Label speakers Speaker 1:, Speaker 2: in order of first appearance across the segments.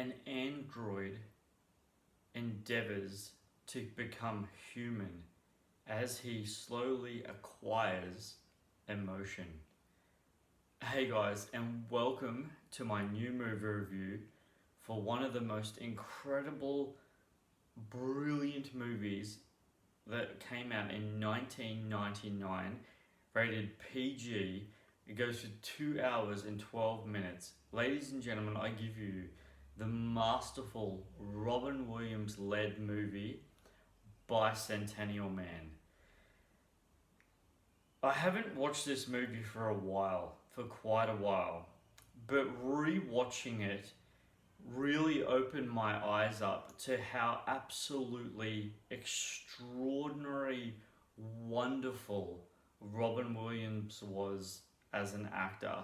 Speaker 1: an android endeavors to become human as he slowly acquires emotion. Hey guys, and welcome to my new movie review for one of the most incredible, brilliant movies that came out in 1999, rated PG. It goes for 2 hours and 12 minutes. Ladies and gentlemen, I give you the masterful Robin Williams-led movie, Bicentennial Man. I haven't watched this movie for quite a while, but re-watching it really opened my eyes up to how absolutely extraordinary, wonderful Robin Williams was as an actor.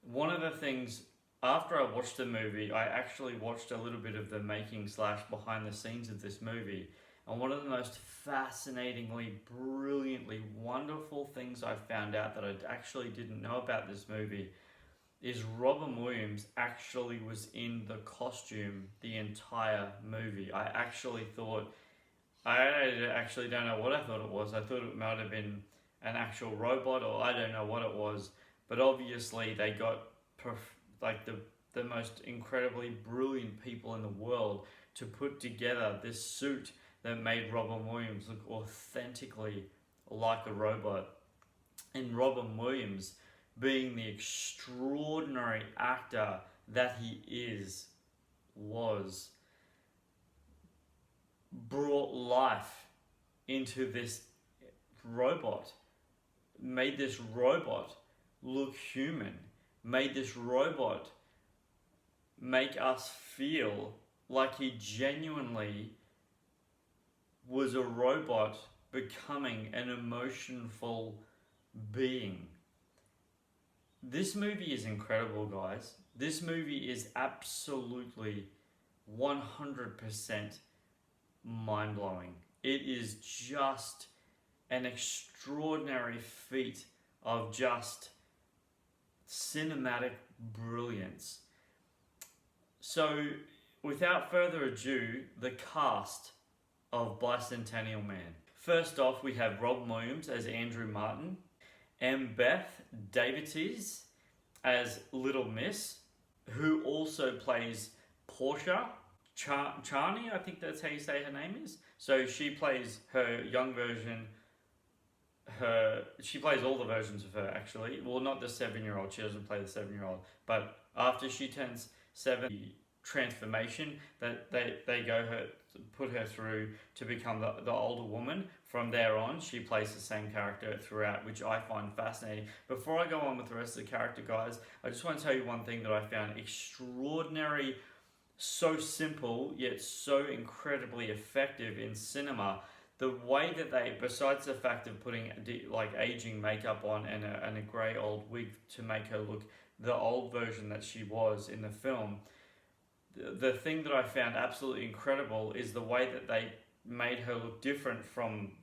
Speaker 1: One of the things, after I watched the movie, I actually watched a little bit of the making / behind the scenes of this movie. And one of the most fascinatingly, brilliantly, wonderful things I found out that I actually didn't know about this movie is Robin Williams actually was in the costume the entire movie. I actually don't know what I thought it was. I thought it might have been an actual robot, or I don't know what it was. But obviously they got the most incredibly brilliant people in the world to put together this suit that made Robin Williams look authentically like a robot. And Robin Williams, being the extraordinary actor that he brought life into this robot, made this robot look human, made this robot make us feel like he genuinely was a robot becoming an emotionful being. This movie is incredible, guys. This movie is absolutely 100% mind-blowing. It is just an extraordinary feat of just cinematic brilliance. So, without further ado, the cast of Bicentennial Man. First off, we have Robin Williams as Andrew Martin, Beth Davies as Little Miss, who also plays Portia Charney, I think that's how you say her name is. So she plays her young version. She plays all the versions of her, actually. Well, not the 7-year-old. She doesn't play the 7-year-old. But after she turns 7, the transformation that they put her through to become the older woman. From there on, she plays the same character throughout, which I find fascinating. Before I go on with the rest of the character, guys, I just want to tell you one thing that I found extraordinary, so simple, yet so incredibly effective in cinema. The way that they, besides the fact of putting aging makeup on and a grey old wig to make her look the old version that she was in the film, the thing that I found absolutely incredible is the way that they made her look different from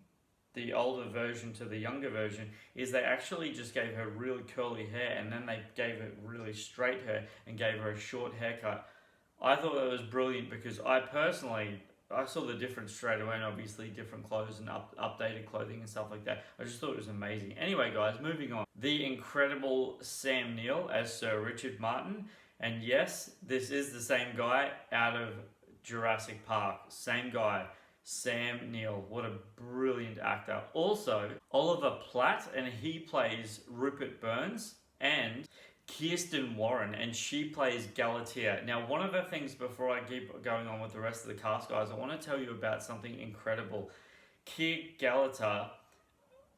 Speaker 1: the older version to the younger version. Is they actually just gave her really curly hair, and then they gave her really straight hair and gave her a short haircut. I thought that was brilliant because I saw the difference straight away, and obviously different clothes and updated clothing and stuff like that. I just thought it was amazing. Anyway, guys, moving on. The incredible Sam Neill as Sir Richard Martin. And yes, this is the same guy out of Jurassic Park. Same guy, Sam Neill. What a brilliant actor. Also, Oliver Platt, and he plays Rupert Burns. And Kirsten Warren, and she plays Galatea. Now, one of the things before I keep going on with the rest of the cast, guys, I want to tell you about something incredible. Galatea,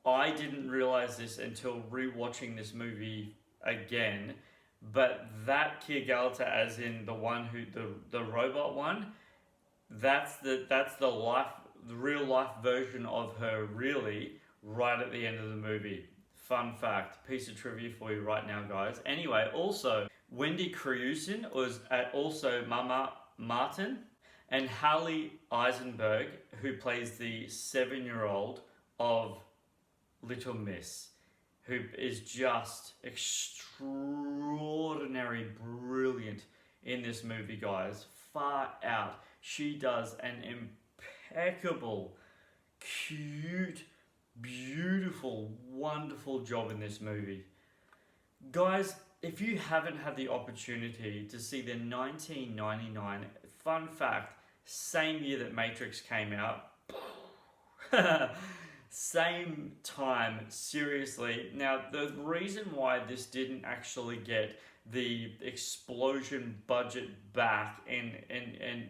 Speaker 1: I didn't realize this until rewatching this movie again, but that Galatea, as in the one the robot one, that's the real life version of her, really, right at the end of the movie. Fun fact, piece of trivia for you right now, guys. Anyway, also, Wendy Crewson was also Mama Martin, and Haley Eisenberg, who plays the 7-year-old of Little Miss, who is just extraordinary, brilliant in this movie, guys. Far out. She does an impeccable, cute, beautiful, wonderful job in this movie. Guys, if you haven't had the opportunity to see the 1999, fun fact, same year that Matrix came out, same time, seriously. Now, the reason why this didn't actually get the explosion budget back and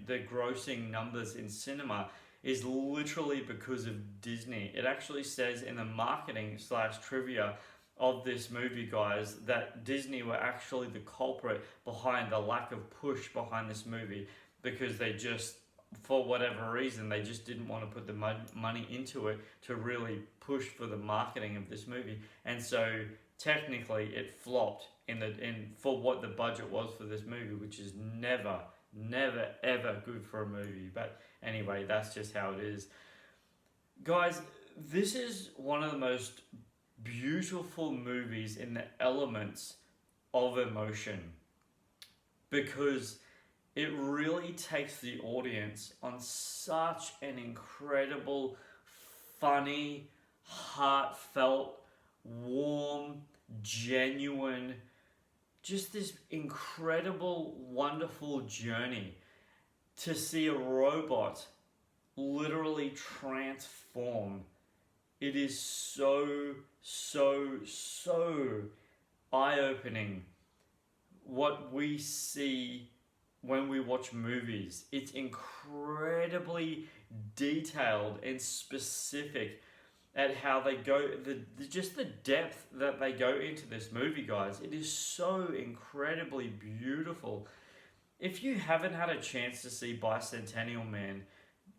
Speaker 1: the grossing numbers in cinema is literally because of Disney. It actually says in the marketing slash trivia of this movie, guys, that Disney were actually the culprit behind the lack of push behind this movie, because they just, for whatever reason, they just didn't want to put the money into it to really push for the marketing of this movie. And so technically it flopped for what the budget was for this movie, which is never ever good for a movie. But anyway, that's just how it is. Guys, this is one of the most beautiful movies in the elements of emotion, because it really takes the audience on such an incredible, funny, heartfelt, warm, genuine, just this incredible, wonderful journey to see a robot literally transform. It is so eye-opening what we see when we watch movies. It's incredibly detailed and specific at how they go, just the depth that they go into this movie, guys. It is so incredibly beautiful. If you haven't had a chance to see Bicentennial Man,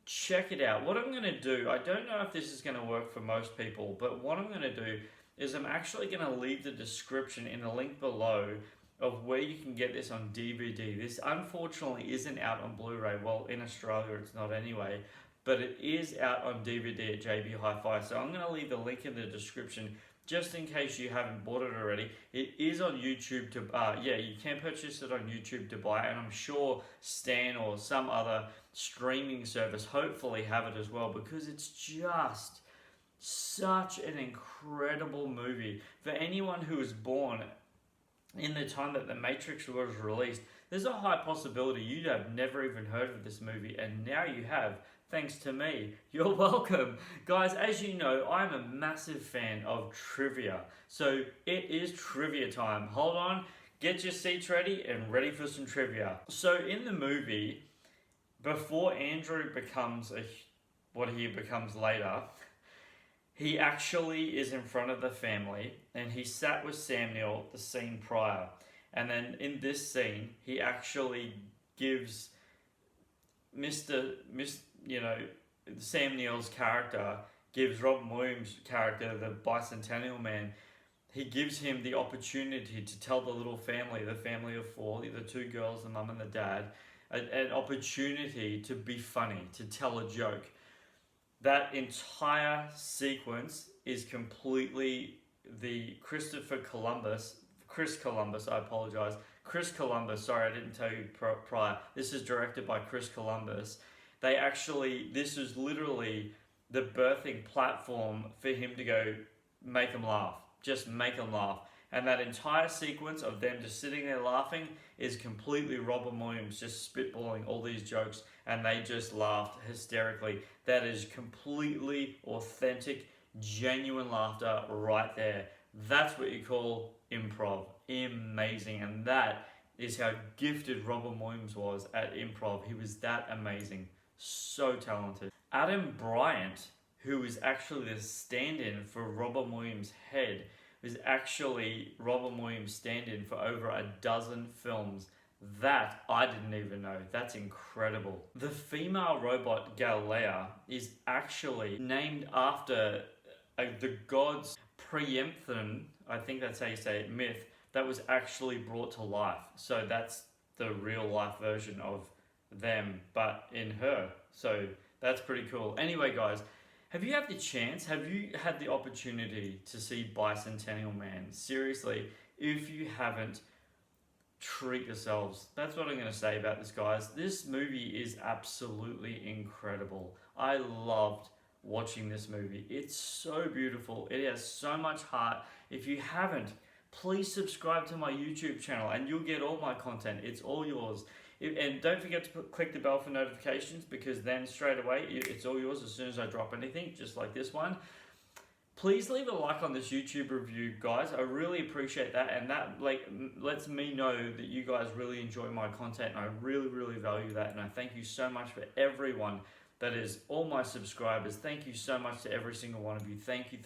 Speaker 1: check it out. What I'm going to do, I don't know if this is going to work for most people, but what I'm going to do is I'm actually going to leave the description in the link below of where you can get this on DVD. This unfortunately isn't out on Blu-ray. Well, in Australia it's not anyway, but it is out on DVD at JB Hi-Fi. So I'm going to leave the link in the description just in case you haven't bought it already. It is on YouTube to, you can purchase it on YouTube to buy, and I'm sure Stan or some other streaming service hopefully have it as well, because it's just such an incredible movie. For anyone who was born in the time that The Matrix was released, there's a high possibility you'd have never even heard of this movie, and now you have, thanks to me. You're welcome. Guys, as you know, I'm a massive fan of trivia. So it is trivia time. Hold on, get your seats ready and ready for some trivia. So in the movie, before Andrew becomes what he becomes later, he actually is in front of the family, and he sat with Sam Neill the scene prior. And then in this scene, he actually gives Sam Neill's character gives Robin Williams' character, the Bicentennial Man, he gives him the opportunity to tell the little family, the family of four, the two girls, the mum and the dad, an opportunity to be funny, to tell a joke. That entire sequence is completely the Chris Columbus, sorry, I didn't tell you prior. This is directed by Chris Columbus. This is literally the birthing platform for him to go make them laugh. Just make them laugh. And that entire sequence of them just sitting there laughing is completely Robin Williams just spitballing all these jokes, and they just laughed hysterically. That is completely authentic, genuine laughter right there. That's what you call improv. Amazing. And that is how gifted Robin Williams was at improv. He was that amazing. So talented. Adam Bryant, who is actually the stand-in for Robin Williams' head, was actually Robin Williams' stand-in for over a dozen films. That I didn't even know. That's incredible. The female robot Galilea is actually named after the god's preemption, I think that's how you say it, myth, that was actually brought to life. So that's the real life version of them, but in her. So that's pretty cool. Anyway, guys, have you had the opportunity to see Bicentennial Man? Seriously, if you haven't, treat yourselves. That's what I'm going to say about this, guys. This movie is absolutely incredible. I loved watching this movie. It's so beautiful. It has so much heart. If you haven't, please subscribe to my YouTube channel and you'll get all my content. It's all yours. And don't forget to click the bell for notifications, because then straight away it's all yours as soon as I drop anything, just like this one. Please leave a like on this YouTube review, guys. I really appreciate that, and that lets me know that you guys really enjoy my content, and I really value that. And I thank you so much for everyone that is all my subscribers. Thank you so much to every single one of you. Thank you.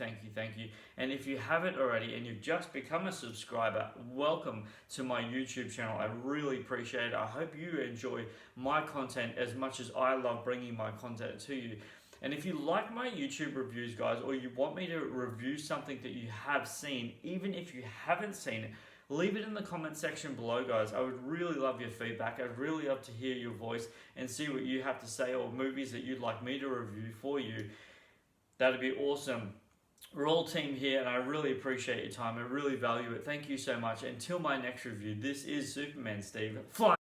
Speaker 1: And if you haven't already and you've just become a subscriber, welcome to my YouTube channel. I really appreciate it. I hope you enjoy my content as much as I love bringing my content to you. And if you like my YouTube reviews, guys, or you want me to review something that you have seen, even if you haven't seen it, leave it in the comment section below, guys. I would really love your feedback. I'd really love to hear your voice and see what you have to say, or movies that you'd like me to review for you. That'd be awesome. We're all team here, and I really appreciate your time. I really value it. Thank you so much. Until my next review, this is Superman Steve. Fly!